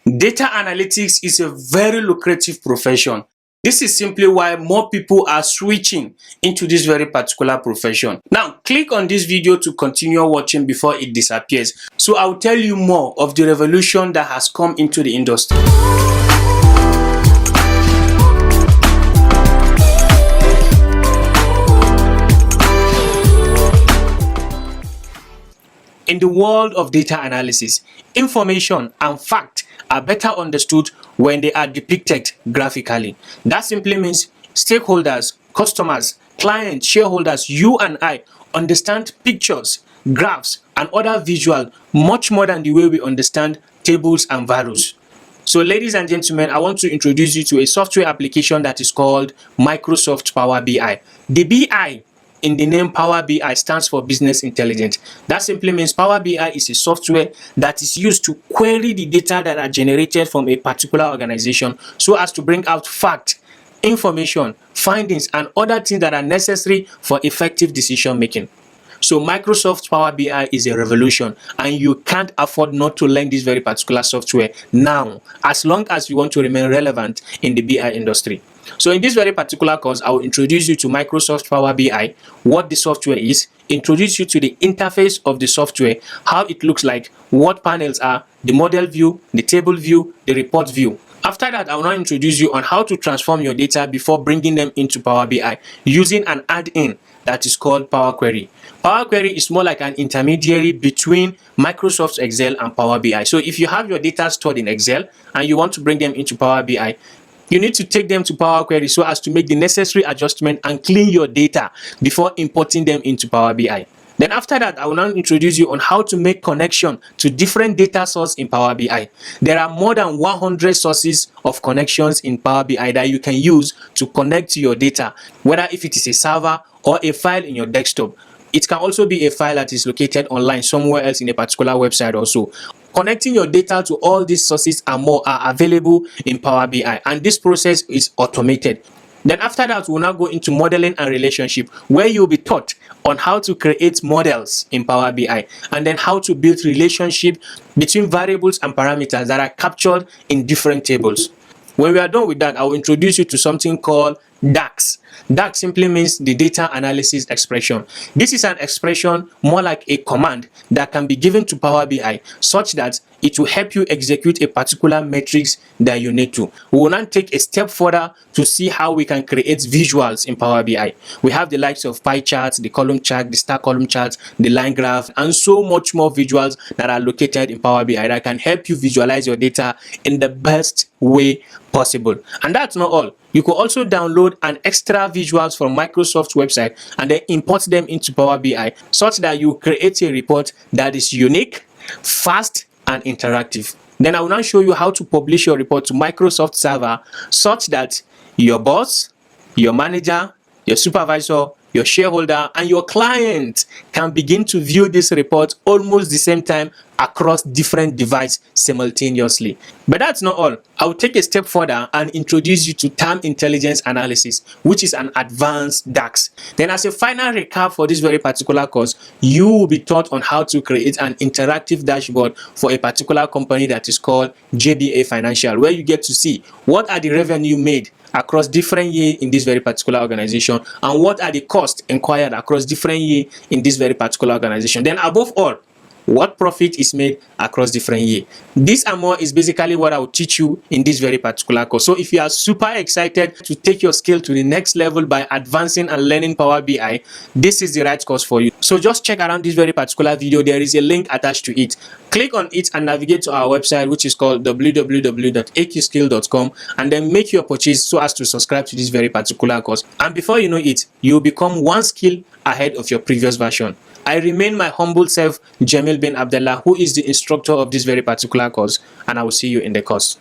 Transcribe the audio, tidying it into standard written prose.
Data analytics is a very lucrative profession. This is simply why more people are switching into this very particular profession. Now, click on this video to continue watching before it disappears. So I'll tell you more of the revolution that has come into the industry. In the world of data analysis, information and fact are better understood when they are depicted graphically. That simply means stakeholders, customers, clients, shareholders, you and I understand pictures, graphs, and other visual much more than the way we understand tables and values. So ladies and gentlemen, I want to introduce you to a software application that is called Microsoft Power BI. The BI in the name Power BI stands for business intelligence. That simply means Power BI is a software that is used to query the data that are generated from a particular organization so as to bring out fact, information, findings, and other things that are necessary for effective decision making. So Microsoft Power BI is a revolution, and you can't afford not to learn this very particular software now, as long as you want to remain relevant in the BI industry. So in this very particular course, I will introduce you to Microsoft Power BI, what the software is, introduce you to the interface of the software, how it looks like, what panels are, the model view, the table view, the report view. After that, I will now introduce you on how to transform your data before bringing them into Power BI using an add-in that is called Power Query. Power Query is more like an intermediary between Microsoft Excel and Power BI. So if you have your data stored in Excel and you want to bring them into Power BI, you need to take them to Power Query so as to make the necessary adjustment and clean your data before importing them into Power BI. Then after that, I will now introduce you on how to make connection to different data sources in Power BI. There are more than 100 sources of connections in Power BI that you can use to connect to your data, whether if it is a server or a file in your desktop. It can also be a file that is located online somewhere else in a particular website also. Connecting your data to all these sources and more are available in Power BI, and this process is automated. Then after that, we'll now go into modeling and relationship, where you'll be taught on how to create models in Power BI and then how to build relationship between variables and parameters that are captured in different tables. When we are done with that, I will introduce you to something called DAX. DAX simply means the data analysis expression. This is an expression more like a command that can be given to Power BI such that it will help you execute a particular matrix that you need to. We will now take a step further to see how we can create visuals in Power BI. We have the likes of pie charts, the column chart, the star column chart, the line graph, and so much more visuals that are located in Power BI that can help you visualize your data in the best way possible. And that's not all. You could also download an extra visuals from Microsoft's website and then import them into Power BI such that you create a report that is unique, fast, and interactive. Then I will now show you how to publish your report to Microsoft server such that your boss, your manager, your supervisor, your shareholder, and your client can begin to view this report almost the same time across different devices simultaneously. But that's not all. I will take a step further and introduce you to term intelligence analysis, which is an advanced DAX. Then as a final recap for this very particular course, you will be taught on how to create an interactive dashboard for a particular company that is called JBA Financial, where you get to see what are the revenue made across different years in this very particular organization and what are the costs inquired across different years in this very particular organization. Then above all, what profit is made across different years. This and more is basically what I will teach you in this very particular course. So if you are super excited to take your skill to the next level by advancing and learning Power BI, this is the right course for you. So just check around this very particular video. There is a link attached to it. Click on it and navigate to our website, which is called www.aqskill.com, and then make your purchase so as to subscribe to this very particular course. And before you know it, you'll become one skill ahead of your previous version. I remain my humble self, Jamil bin Abdullah, who is the instructor of this very particular course, and I will see you in the course.